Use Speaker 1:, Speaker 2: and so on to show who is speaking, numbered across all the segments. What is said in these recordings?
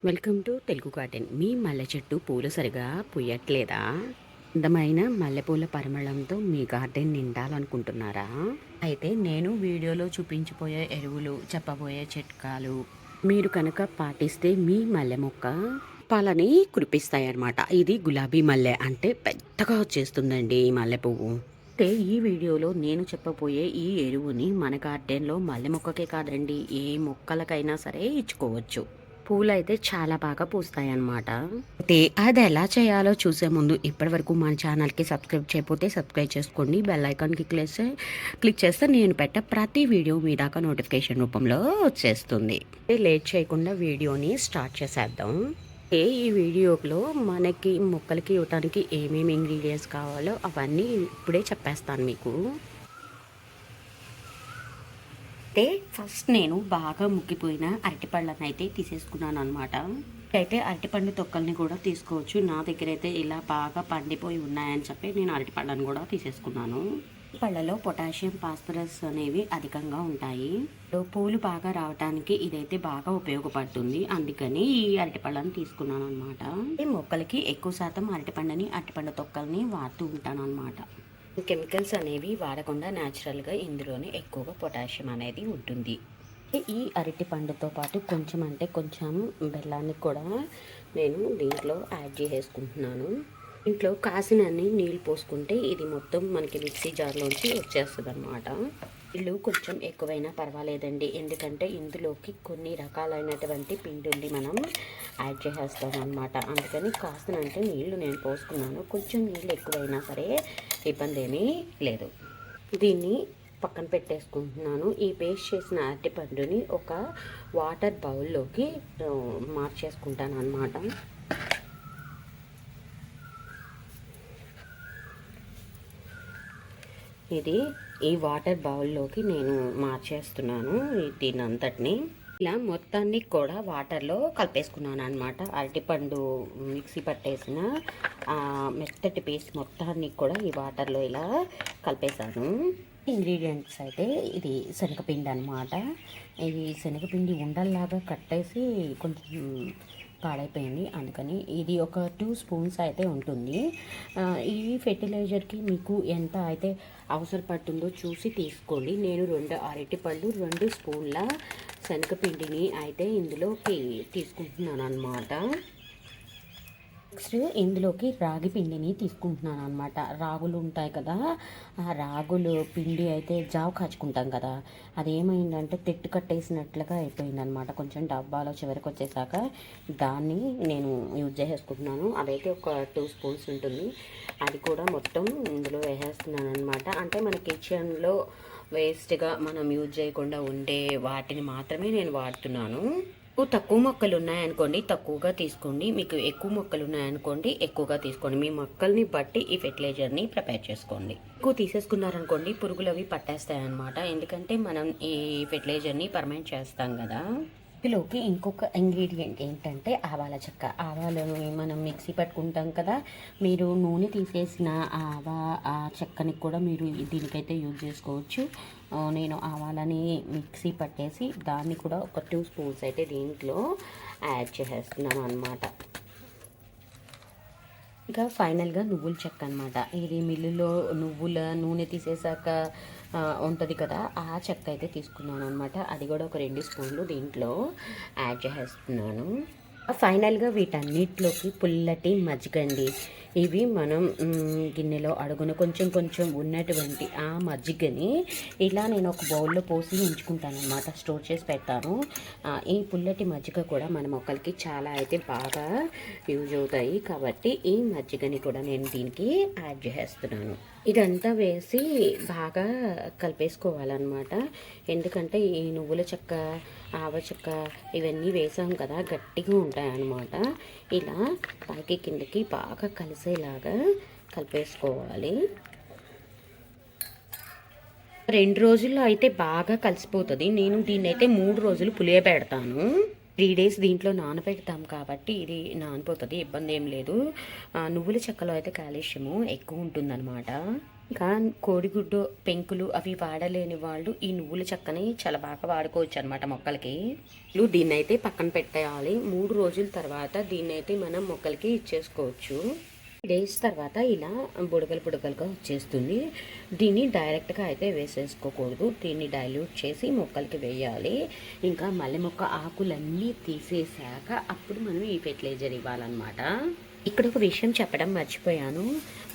Speaker 1: Welcome to Telugu garden. మీ మల్లె చెట్టు పూలు సరిగా పూయట్లేదా? అందమైన మల్లెపూల పరిమళంతో మీ గార్డెన్ నిండాలనుకుంటున్నారా? అయితే నేను వీడియోలో చూపించిపోయే ఎరువులు, చెప్పబోయే చిట్కాలు మీరు కనుక పాటిస్తే మీ మల్లె మొక్క పాలని కురిపిస్తాయన్నమాట. ఇది గులాబీ మల్లె అంటే పెద్దగా వచ్చేస్తుందండి ఈ మల్లె పువ్వు. అయితే ఈ వీడియోలో నేను చెప్పబోయే ఈ ఎరువుని మన గార్డెన్లో మల్లె మొక్కకే కాదండి, ఏ మొక్కలకైనా సరే ఇచ్చుకోవచ్చు. పూలైతే చాలా బాగా పూస్తాయన్నమాట. అయితే అది ఎలా చేయాలో చూసే ముందు ఇప్పటివరకు మన ఛానల్కి సబ్స్క్రైబ్ చేయకపోతే సబ్స్క్రైబ్ చేసుకోండి. బెల్ ఐకాన్కి క్లిక్ చేస్తే నేను పెట్టే ప్రతి వీడియో మీ దాకా నోటిఫికేషన్ రూపంలో వచ్చేస్తుంది. లేట్ చేయకుండా వీడియోని స్టార్ట్ చేసేద్దాం. ఈ వీడియోలో మనకి మొక్కలకి ఇవ్వడానికి ఏమేమి ఇంగ్రీడియంట్స్ కావాలో అవన్నీ ఇప్పుడే చెప్పేస్తాను మీకు. అయితే ఫస్ట్ నేను బాగా ముగ్గిపోయిన అరటిపళ్ళని అయితే తీసేసుకున్నాను అనమాట. అయితే అరటిపండు తొక్కల్ని కూడా తీసుకోవచ్చు. నా దగ్గర అయితే ఇలా బాగా పండిపోయి ఉన్నాయని చెప్పి నేను అరటిపళ్ళని కూడా తీసేసుకున్నాను. పళ్ళలో పొటాషియం, ఫాస్ఫరస్ అనేవి అధికంగా ఉంటాయి. పూలు బాగా రావడానికి ఇదైతే బాగా ఉపయోగపడుతుంది. అందుకని ఈ అరటిపళ్ళని తీసుకున్నాను అనమాట. మొక్కలకి ఎక్కువ శాతం అరటిపండు తొక్కల్ని వాడుతూ ఉంటాను అనమాట. కెమికల్స్ అనేవి వాడకుండా న్యాచురల్గా ఇందులోనే ఎక్కువగా పొటాషియం అనేది ఉంటుంది. ఈ అరటి పండుతో పాటు కొంచెం బెల్లాన్ని కూడా నేను దీంట్లో యాడ్ చేసేసుకుంటున్నాను. ఇంట్లో కాసినన్ని నీళ్ళు పోసుకుంటే ఇది మొత్తం మనకి మిక్సీ జార్లోంచి వచ్చేస్తుంది అనమాట. నీళ్ళు కొంచెం ఎక్కువైనా పర్వాలేదండి, ఎందుకంటే ఇందులోకి కొన్ని రకాలైనటువంటి పిండిల్ని మనం యాడ్ చేసేస్తాం అనమాట. అందుకని కాసినంటే నీళ్లు నేను పోసుకున్నాను. కొంచెం నీళ్ళు ఎక్కువైనా సరే ఇబ్బంది ఏమీ లేదు. దీన్ని పక్కన పెట్టేసుకుంటున్నాను. ఈ పేస్ట్ చేసిన అరటిపండుని ఒక వాటర్ బౌల్లోకి మార్చేసుకుంటాను అనమాట. ఇది ఈ వాటర్ బౌల్లోకి నేను మార్చేస్తున్నాను దీని అంతటిని. ఇలా మొత్తాన్ని కూడా వాటర్లో కలిపేసుకున్నాను అనమాట. అరటిపండు మిక్సీ పట్టేసిన మెత్తటి పేస్ట్ మొత్తాన్ని కూడా ఈ వాటర్లో ఇలా కలిపేసాను. ఇంగ్రీడియంట్స్ అయితే ఇది శనగపిండి అనమాట. ఇది శనగపిండి ఉండల్లాగా కట్టేసి కొంచెం పాడైపోయింది, అందుకని ఇది ఒక 2 స్పూన్స్ అయితే ఉంటుంది. ఈ ఫెర్టిలైజర్కి మీకు ఎంత అయితే అవసరపడుతుందో చూసి తీసుకోండి. నేను 2 అరటిపళ్ళు 2 స్పూన్ల శనగపిండిని అయితే ఇందులోకి తీసుకుంటున్నాను అనమాట. నెక్స్ట్ ఇందులోకి రాగి పిండిని తీసుకుంటున్నాను అనమాట. రాగులు ఉంటాయి కదా, ఆ రాగులు పిండి అయితే జావ కాచుకుంటాం కదా, అదేమైందంటే తెట్టు కట్టేసినట్లుగా అయిపోయింది అనమాట. కొంచెం డబ్బాలో చివరికి వచ్చేసాక దాన్ని నేను యూజ్ చేసేసుకుంటున్నాను. అదైతే ఒక 2 స్పూన్స్ ఉంటుంది. అది కూడా మొత్తం ఇందులో వేసేస్తున్నాను అనమాట. అంటే మన కిచెన్లో వేస్ట్గా మనం యూజ్ చేయకుండా ఉండే వాటిని మాత్రమే నేను వాడుతున్నాను. తక్కువ మొక్కలు ఉన్నాయనుకోండి తక్కువగా తీసుకోండి, మీకు ఎక్కువ మొక్కలు ఉన్నాయనుకోండి ఎక్కువగా తీసుకోండి. మీ మొక్కల్ని బట్టి ఈ ఫెర్టిలైజర్ని ప్రిపేర్ చేసుకోండి. ఎక్కువ తీసేసుకున్నారనుకోండి పురుగులు అవి పట్టేస్తాయి అన్నమాట. ఎందుకంటే మనం ఈ ఫెర్టిలైజర్ని పర్మనెంట్ చేస్తాం కదా. ఇందులోకి ఇంకొక ఇంగ్రీడియంట్ ఏంటంటే ఆవాల చెక్క. ఆవాలని మనం మిక్సీ పట్టుకుంటాం కదా, మీరు నూనె తీసేసిన ఆ చెక్కని కూడా మీరు దీనికైతే యూజ్ చేసుకోవచ్చు. నేను ఆవాలని మిక్సీ పట్టేసి దాన్ని కూడా ఒక 2 స్పూన్స్ అయితే దీంట్లో యాడ్ చేసేస్తున్నాను అనమాట. ఇంకా ఫైనల్గా నువ్వుల చెక్క అనమాట. ఇది మిల్లులో నువ్వుల నూనె తీసేసాక ఉంటుంది కదా, ఆ చెక్క అయితే తీసుకున్నాను అనమాట. అది కూడా ఒక 2 స్పూన్లు దీంట్లో యాడ్ చేసేస్తున్నాను. ఫైనల్గా వీటన్నిటిలోకి పుల్లటి మజ్జిగండి. ఇవి మనం గిన్నెలో అడుగున కొంచెం ఉన్నటువంటి ఆ మజ్జిగని ఇలా నేను ఒక బౌల్లో పోసి ఉంచుకుంటాను అనమాట, స్టోర్ చేసి పెడతాను. ఈ పుల్లటి మజ్జిగ కూడా మన మొక్కలకి చాలా అయితే బాగా యూజ్ అవుతాయి. కాబట్టి ఈ మజ్జిగని కూడా నేను దీనికి యాడ్ చేసేస్తున్నాను. ఇదంతా వేసి బాగా కలిపేసుకోవాలన్నమాట. ఎందుకంటే ఈ నువ్వుల చెక్క, ఆవ చెక్క ఇవన్నీ వేసాం కదా, గట్టిగా ఉంటాయి అన్నమాట. ఇలా పైకి కిందకి బాగా కలిసేలాగా కలిపేసుకోవాలి. 2 రోజుల్లో అయితే బాగా కలిసిపోతుంది. నేను దీన్ని అయితే 3 రోజులు పులియబెడతాను. 3 డేస్ దీంట్లో నానబెడతాం కాబట్టి ఇది నానిపోతుంది, ఇబ్బంది ఏం లేదు. నువ్వుల చెక్కలో అయితే కాల్షియము ఎక్కువ ఉంటుందన్నమాట. ఇంకా కోడిగుడ్డు పెంకులు అవి వాడలేని వాళ్ళు ఈ నువ్వుల చెక్కని చాలా బాగా వాడుకోవచ్చు అనమాట మొక్కలకి. దీన్ని అయితే పక్కన పెట్టేయాలి. 3 రోజుల తర్వాత దీన్ని అయితే మనం మొక్కలకి ఇచ్చేసుకోవచ్చు. డేస్ తర్వాత ఇలా బుడగలుగా వచ్చేస్తుంది. దీన్ని డైరెక్ట్గా అయితే వేసేసుకోకూడదు. దీన్ని డైల్యూట్ చేసి మొక్కలకి వేయాలి. ఇంకా మల్లె మొక్క ఆకులన్నీ తీసేసాక అప్పుడు మనం ఈ ఫెర్టిలైజర్ ఇవ్వాలన్నమాట. ఇక్కడ ఒక విషయం చెప్పడం మర్చిపోయాను.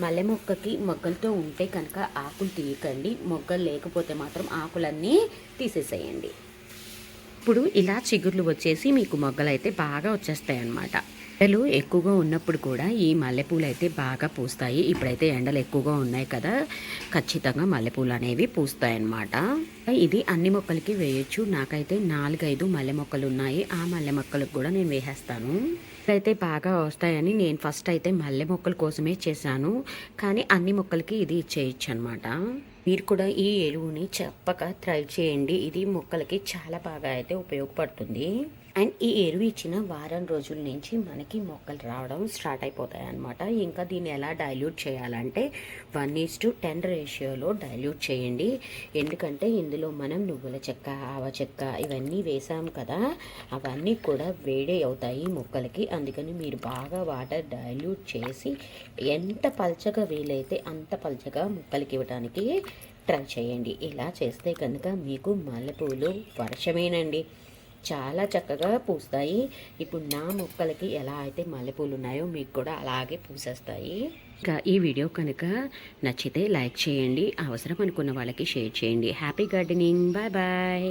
Speaker 1: మల్లె మొక్కకి మొగ్గలతో ఉంటే కనుక ఆకులు తీయకండి, మొగ్గలు లేకపోతే మాత్రం ఆకులన్నీ తీసేసేయండి. ఇప్పుడు ఇలా చిగుర్లు వచ్చేసి మీకు మొగ్గలు అయితే బాగా వచ్చేస్తాయి అన్నమాట. ఎండలు ఎక్కువగా ఉన్నప్పుడు కూడా ఈ మల్లెపూలు అయితే బాగా పూస్తాయి. ఇప్పుడైతే ఎండలు ఎక్కువగా ఉన్నాయి కదా, ఖచ్చితంగా మల్లెపూలు అనేవి పూస్తాయి అన్నమాట. ఇది అన్ని మొక్కలకి వేయొచ్చు. నాకైతే 4-5 మల్లె మొక్కలు ఉన్నాయి. ఆ మల్లె మొక్కలకు కూడా నేను వేసేస్తాను. అయితే బాగా వస్తాయని నేను ఫస్ట్ అయితే మల్లె మొక్కల కోసమే చేశాను, కానీ అన్ని మొక్కలకి ఇది ఇచ్చేయచ్చు అనమాట. మీరు కూడా ఈ ఎరువుని చెప్పక ట్రై చేయండి. ఇది మొక్కలకి చాలా బాగా అయితే ఉపయోగపడుతుంది. అండ్ ఈ ఎరువు ఇచ్చిన వారం రోజుల నుంచి మనకి మొక్కలు రావడం స్టార్ట్ అయిపోతాయి అన్నమాట. ఇంకా దీన్ని ఎలా డైల్యూట్ చేయాలంటే 1:10 రేషియోలో డైల్యూట్ చేయండి. ఎందుకంటే ఇందులో మనం నువ్వుల చెక్క, ఆవ చెక్క ఇవన్నీ వేసాం కదా, అవన్నీ కూడా వేడి అవుతాయి మొక్కలకి. అందుకని మీరు బాగా వాటర్ డైల్యూట్ చేసి ఎంత పల్చగా వీలైతే అంత పల్చగా మొక్కలకి ఇవ్వడానికి ట్రై చేయండి. ఇలా చేస్తే కనుక మీకు మల్లెపూలు వర్షమేనండి, చాలా చక్కగా పూస్తాయి. ఇప్పుడు నా మొక్కలకి ఎలా అయితే మల్లెపూలు ఉన్నాయో మీకు కూడా అలాగే పూసేస్తాయి. ఇంకా ఈ వీడియో కనుక నచ్చితే లైక్ చేయండి, అవసరం అనుకున్న వాళ్ళకి షేర్ చేయండి. Happy gardening. Bye bye.